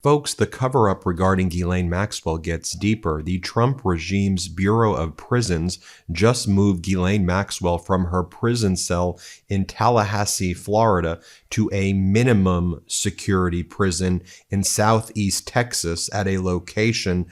Folks, the cover-up regarding Ghislaine Maxwell gets deeper. The Trump regime's Bureau of Prisons just moved Ghislaine Maxwell from her prison cell in Tallahassee, Florida, to a minimum security prison in southeast Texas at a location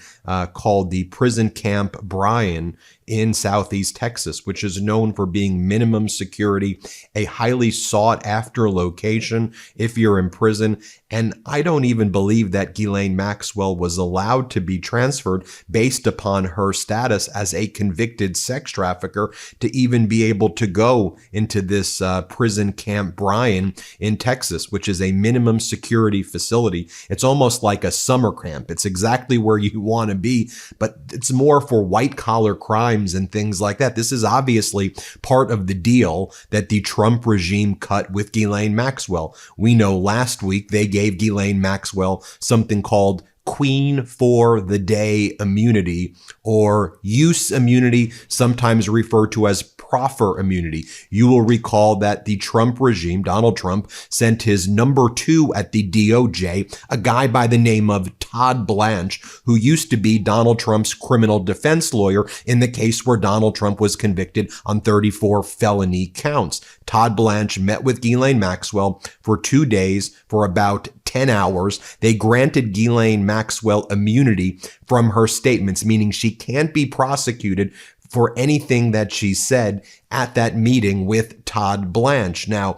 called the prison camp Bryan in southeast Texas, which is known for being minimum security, a highly sought after location if you're in prison. And I don't even believe that Ghislaine Maxwell was allowed to be transferred based upon her status as a convicted sex trafficker to even be able to go into this prison camp Bryan in Texas, which is a minimum security facility. It's almost like a summer camp. It's exactly where you want to be, but it's more for white collar crimes and things like that. This is obviously part of the deal that the Trump regime cut with Ghislaine Maxwell. We know last week they gave Ghislaine Maxwell something called Queen for the Day immunity, or use immunity, sometimes referred to as proffer immunity. You will recall that the Trump regime, Donald Trump, sent his number 2 at the DOJ, a guy by the name of Todd Blanche, who used to be Donald Trump's criminal defense lawyer in the case where Donald Trump was convicted on 34 felony counts. Todd Blanche met with Ghislaine Maxwell for 2 days for about 10 hours. They granted Ghislaine Maxwell immunity from her statements, meaning she can't be prosecuted for anything that she said at that meeting with Todd Blanche. Now,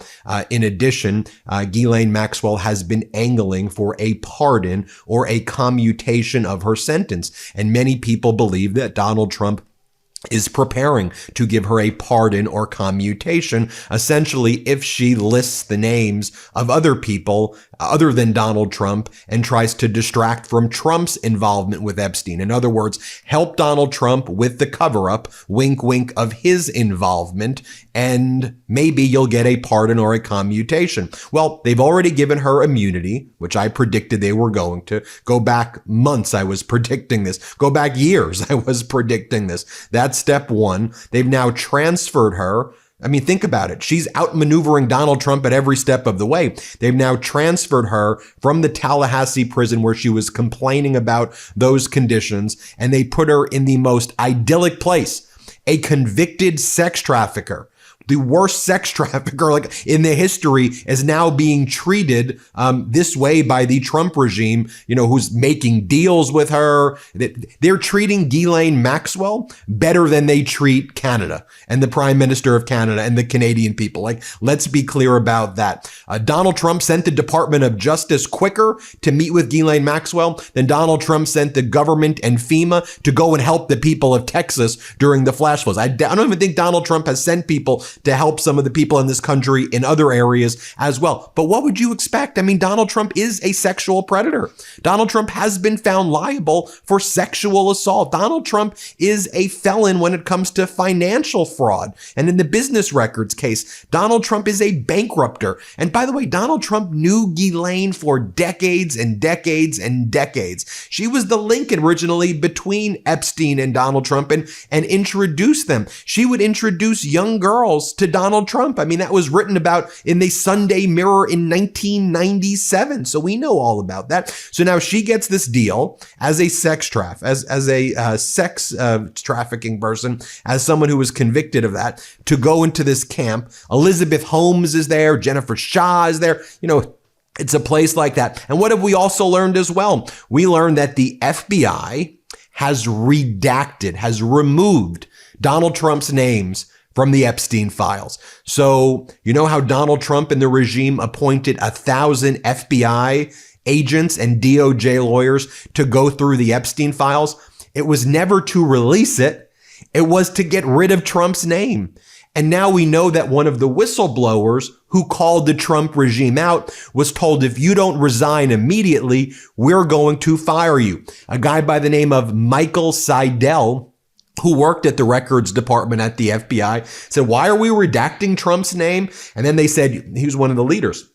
in addition, Ghislaine Maxwell has been angling for a pardon or a commutation of her sentence. And many people believe that Donald Trump is preparing to give her a pardon or commutation, essentially if she lists the names of other people other than Donald Trump and tries to distract from Trump's involvement with Epstein. In other words, help Donald Trump with the cover-up, wink, wink, of his involvement, and maybe you'll get a pardon or a commutation. Well, they've already given her immunity, which I predicted they were going to. Go back months, I was predicting this. Go back years, I was predicting this. That's step one. They've now transferred her. I mean, think about it. She's outmaneuvering Donald Trump at every step of the way. They've now transferred her from the Tallahassee prison where she was complaining about those conditions, and they put her in the most idyllic place, a convicted sex trafficker. The worst sex trafficker like in the history is now being treated this way by the Trump regime, who's making deals with her. They're treating Ghislaine Maxwell better than they treat Canada and the Prime Minister of Canada and the Canadian people. Like, let's be clear about that. Donald Trump sent the Department of Justice quicker to meet with Ghislaine Maxwell than Donald Trump sent the government and FEMA to go and help the people of Texas during the flash floods. I don't even think Donald Trump has sent people to help some of the people in this country in other areas as well. But what would you expect? I mean, Donald Trump is a sexual predator. Donald Trump has been found liable for sexual assault. Donald Trump is a felon when it comes to financial fraud. And in the business records case, Donald Trump is a bankrupter. And by the way, Donald Trump knew Ghislaine for decades and decades and decades. She was the link originally between Epstein and Donald Trump and introduced them. She would introduce young girls to Donald Trump. I mean, that was written about in the Sunday Mirror in 1997. So we know all about that. So now she gets this deal as a sex trafficking person, as someone who was convicted of that, to go into this camp. Elizabeth Holmes is there. Jennifer Shaw is there. It's a place like that. And what have we also learned as well? We learned that the FBI has removed Donald Trump's names from the Epstein files. So you know how Donald Trump and the regime appointed 1,000 FBI agents and DOJ lawyers to go through the Epstein files? It was never to release it. It was to get rid of Trump's name. And now we know that one of the whistleblowers who called the Trump regime out was told, if you don't resign immediately, we're going to fire you. A guy by the name of Michael Seidel, who worked at the records department at the FBI, said, why are we redacting Trump's name? And then they said, he was one of the leaders.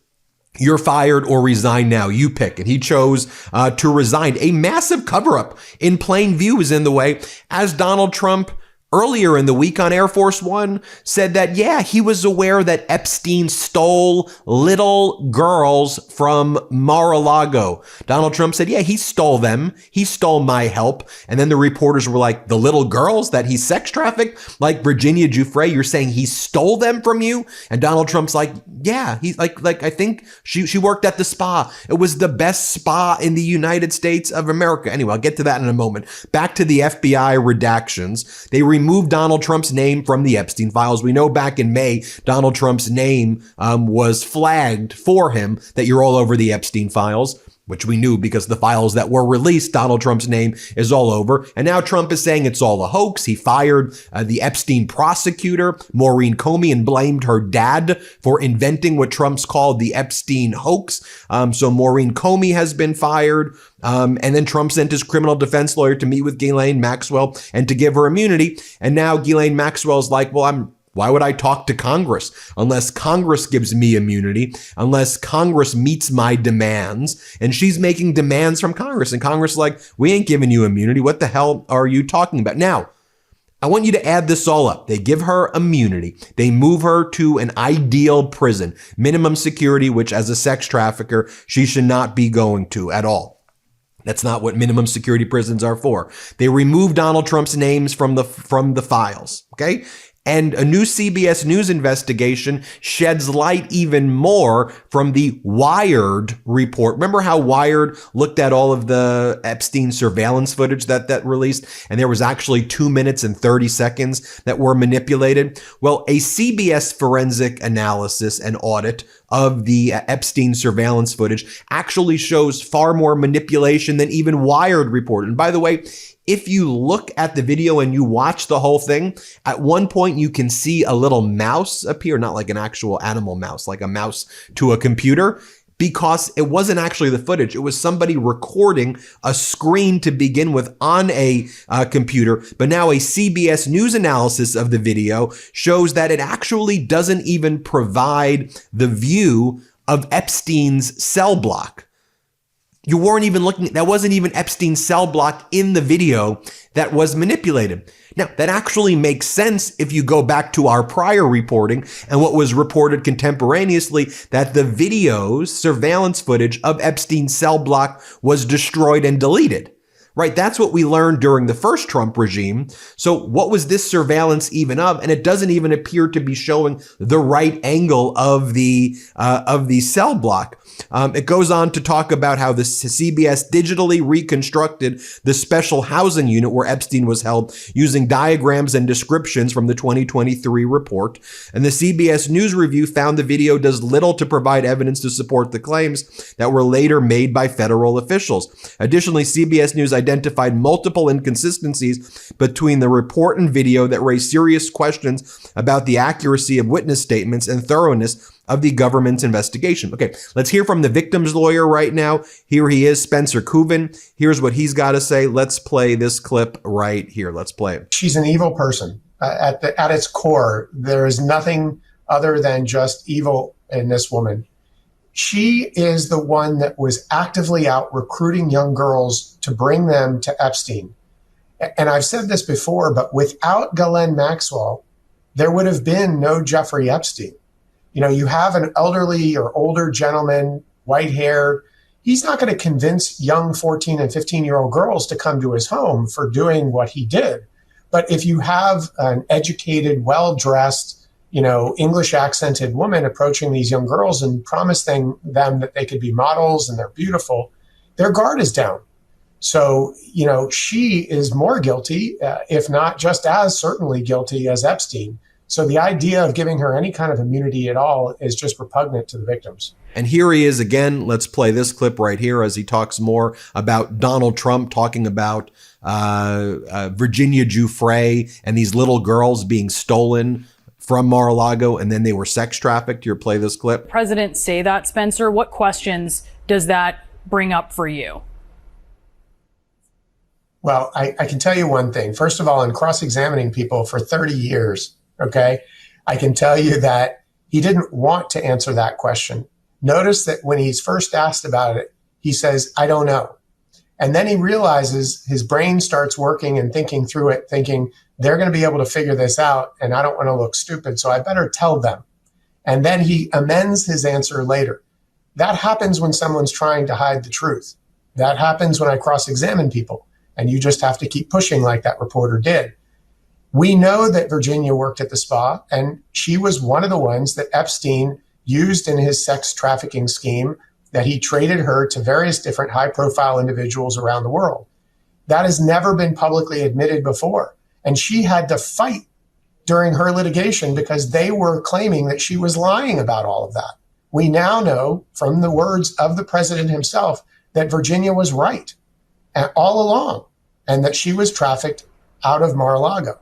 You're fired or resign now. You pick. And he chose to resign. A massive cover-up in plain view is in the way as Donald Trump earlier in the week on Air Force One said that, yeah, he was aware that Epstein stole little girls from Mar-a-Lago. Donald Trump said, yeah, he stole them. He stole my help. And then the reporters were like, the little girls that he sex trafficked, like Virginia Giuffre, you're saying he stole them from you? And Donald Trump's like, yeah, he's like I think she worked at the spa. It was the best spa in the United States of America. Anyway, I'll get to that in a moment. Back to the FBI redactions. They removed Donald Trump's name from the Epstein files. We know back in May, Donald Trump's name was flagged for him, that you're all over the Epstein files, which we knew because the files that were released, Donald Trump's name is all over. And now Trump is saying it's all a hoax. He fired the Epstein prosecutor, Maureen Comey, and blamed her dad for inventing what Trump's called the Epstein hoax. So Maureen Comey has been fired. And then Trump sent his criminal defense lawyer to meet with Ghislaine Maxwell and to give her immunity. And now Ghislaine Maxwell's like, well, why would I talk to Congress unless Congress gives me immunity, unless Congress meets my demands? And she's making demands from Congress. And Congress is like, we ain't giving you immunity. What the hell are you talking about? Now, I want you to add this all up. They give her immunity. They move her to an ideal prison, minimum security, which as a sex trafficker, she should not be going to at all. That's not what minimum security prisons are for. They remove Donald Trump's names from the files. Okay. And a new CBS News investigation sheds light even more from the Wired report. Remember how Wired looked at all of the Epstein surveillance footage that released, and there was actually 2 minutes and 30 seconds that were manipulated? Well, a CBS forensic analysis and audit of the Epstein surveillance footage actually shows far more manipulation than even Wired reported. And by the way, if you look at the video and you watch the whole thing, at one point you can see a little mouse appear, not like an actual animal mouse, like a mouse to a computer, because it wasn't actually the footage. It was somebody recording a screen to begin with on a computer. But now a CBS News analysis of the video shows that it actually doesn't even provide the view of Epstein's cell block. You weren't even looking, that wasn't even Epstein's cell block in the video that was manipulated. Now, that actually makes sense if you go back to our prior reporting and what was reported contemporaneously, that the videos, surveillance footage of Epstein's cell block was destroyed and deleted. Right? That's what we learned during the first Trump regime. So what was this surveillance even of? And it doesn't even appear to be showing the right angle of the cell block. It goes on to talk about how the CBS digitally reconstructed the special housing unit where Epstein was held using diagrams and descriptions from the 2023 report. And the CBS News review found the video does little to provide evidence to support the claims that were later made by federal officials. Additionally, CBS News identified multiple inconsistencies between the report and video that raised serious questions about the accuracy of witness statements and thoroughness of the government's investigation. Okay, let's hear from the victim's lawyer right now. Here he is, Spencer Kuvin. Here's what he's got to say. Let's play this clip right here. Let's play it. She's an evil person. At its core, there is nothing other than just evil in this woman. She is the one that was actively out recruiting young girls to bring them to Epstein. And I've said this before, but without Ghislaine Maxwell, there would have been no Jeffrey Epstein. You know, you have an elderly or older gentleman, white hair. He's not going to convince young 14 and 15-year-old girls to come to his home for doing what he did. But if you have an educated, well-dressed, English accented woman approaching these young girls and promising them that they could be models and they're beautiful, their guard is down. So, she is more guilty, if not just as certainly guilty as Epstein. So the idea of giving her any kind of immunity at all is just repugnant to the victims. And here he is again. Let's play this clip right here as he talks more about Donald Trump talking about Virginia Giuffre and these little girls being stolen from Mar-a-Lago and then they were sex trafficked. Here, play this clip. President say that, Spencer. What questions does that bring up for you? Well, I can tell you one thing. First of all, in cross-examining people for 30 years, okay, I can tell you that he didn't want to answer that question. Notice that when he's first asked about it, he says, I don't know. And then he realizes his brain starts working and thinking through it, thinking, they're going to be able to figure this out, and I don't want to look stupid, so I better tell them. And then he amends his answer later. That happens when someone's trying to hide the truth. That happens when I cross-examine people, and you just have to keep pushing like that reporter did. We know that Virginia worked at the spa, and she was one of the ones that Epstein used in his sex trafficking scheme, that he traded her to various different high-profile individuals around the world. That has never been publicly admitted before. And she had to fight during her litigation because they were claiming that she was lying about all of that. We now know from the words of the president himself that Virginia was right all along, and that she was trafficked out of Mar-a-Lago.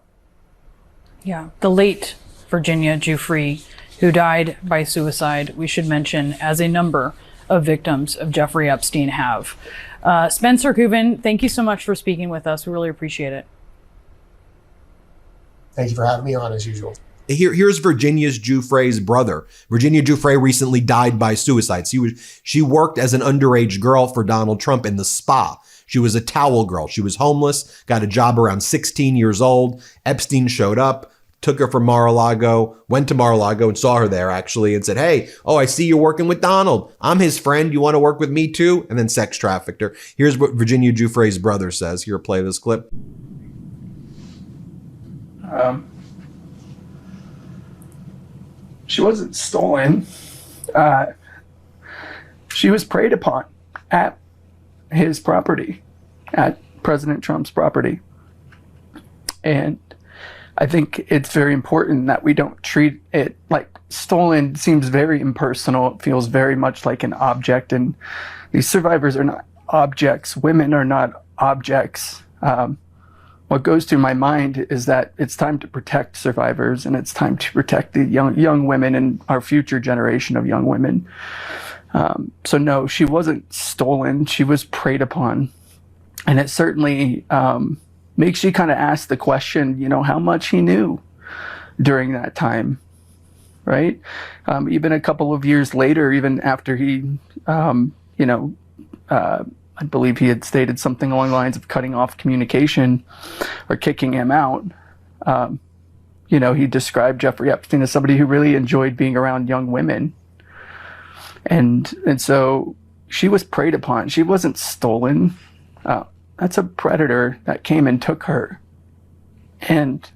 Yeah, the late Virginia Giuffre, who died by suicide, we should mention, as a number of victims of Jeffrey Epstein have. Spencer Kuven, thank you so much for speaking with us. We really appreciate it. Thank you for having me on, as usual. Here's Virginia's Giuffre's brother. Virginia Giuffre recently died by suicide. She worked as an underage girl for Donald Trump in the spa. She was a towel girl. She was homeless, got a job around 16 years old. Epstein showed up, took her from Mar-a-Lago, went to Mar-a-Lago and saw her there actually and said, hey, I see you're working with Donald. I'm his friend. You want to work with me too? And then sex trafficked her. Here's what Virginia Giuffre's brother says. Here, play this clip. She wasn't stolen. She was preyed upon at his property, at President Trump's property. And I think it's very important that we don't treat it like stolen. Seems very impersonal. It feels very much like an object. And these survivors are not objects. Women are not objects. What goes through my mind is that it's time to protect survivors, and it's time to protect the young women and our future generation of young women. So no, she wasn't stolen. She was preyed upon. And it certainly makes you kind of ask the question, how much he knew during that time, right? Even a couple of years later, even after he, I believe he had stated something along the lines of cutting off communication or kicking him out. He described Jeffrey Epstein as somebody who really enjoyed being around young women. And so she was preyed upon. She wasn't stolen. That's a predator that came and took her and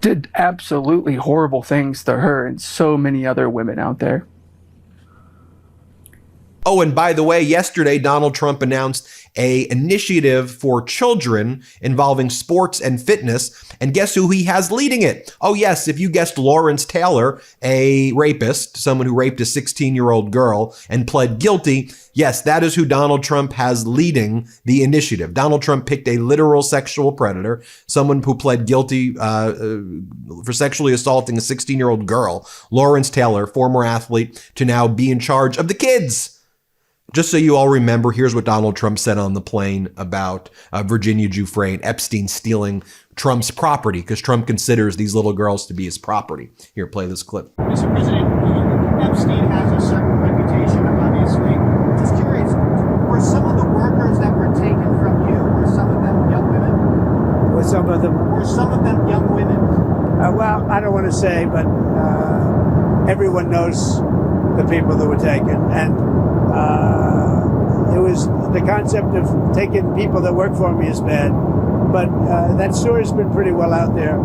did absolutely horrible things to her and so many other women out there. Oh, and by the way, yesterday, Donald Trump announced an initiative for children involving sports and fitness. And guess who he has leading it? Oh, yes, if you guessed Lawrence Taylor, a rapist, someone who raped a 16-year-old girl and pled guilty. Yes, that is who Donald Trump has leading the initiative. Donald Trump picked a literal sexual predator, someone who pled guilty for sexually assaulting a 16-year-old girl, Lawrence Taylor, former athlete, to now be in charge of the kids. Just so you all remember, here's what Donald Trump said on the plane about Virginia Giuffre and Epstein stealing Trump's property, because Trump considers these little girls to be his property. Here, play this clip. Mr. President, Epstein has a certain reputation, obviously. Just curious, were some of the workers that were taken from you, were some of them young women? Were some of them young women? Well, I don't want to say, but everyone knows the people that were taken. And it was the concept of taking people that work for me is bad, but that story's been pretty well out there,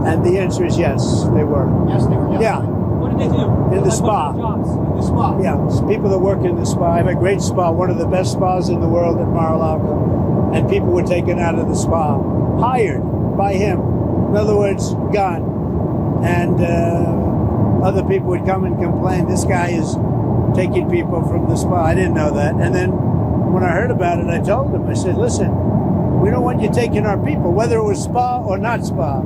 and the answer is yes, they were. Yes, they were. Yeah. What did they do? In the spa. Jobs in the spa. Yeah, it's people that work in the spa. I have a great spa, one of the best spas in the world at Mar-a-Lago, and people were taken out of the spa, hired by him. In other words, gone, and other people would come and complain. This guy is taking people from the spa. I didn't know that. And then when I heard about it, I told him, I said, listen, we don't want you taking our people, whether it was spa or not spa.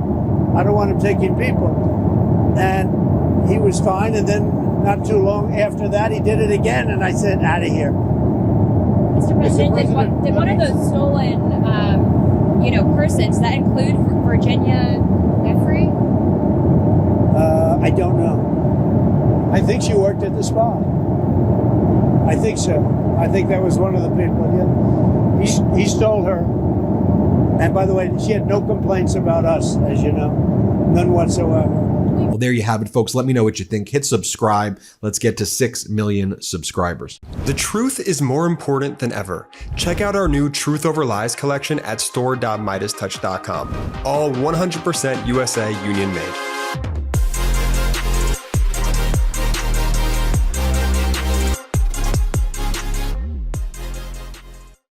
I don't want him taking people. And he was fine. And then not too long after that, he did it again. And I said, out of here. Mr. President, did one of those stolen, persons, that include Virginia Giuffre? I don't know. I think she worked at the spa. I think so. I think that was one of the people. Yeah. He stole her. And by the way, she had no complaints about us, as you know, none whatsoever. Well, there you have it, folks. Let me know what you think. Hit subscribe. Let's get to 6 million subscribers. The truth is more important than ever. Check out our new Truth Over Lies collection at store.meidastouch.com. All 100% USA union made.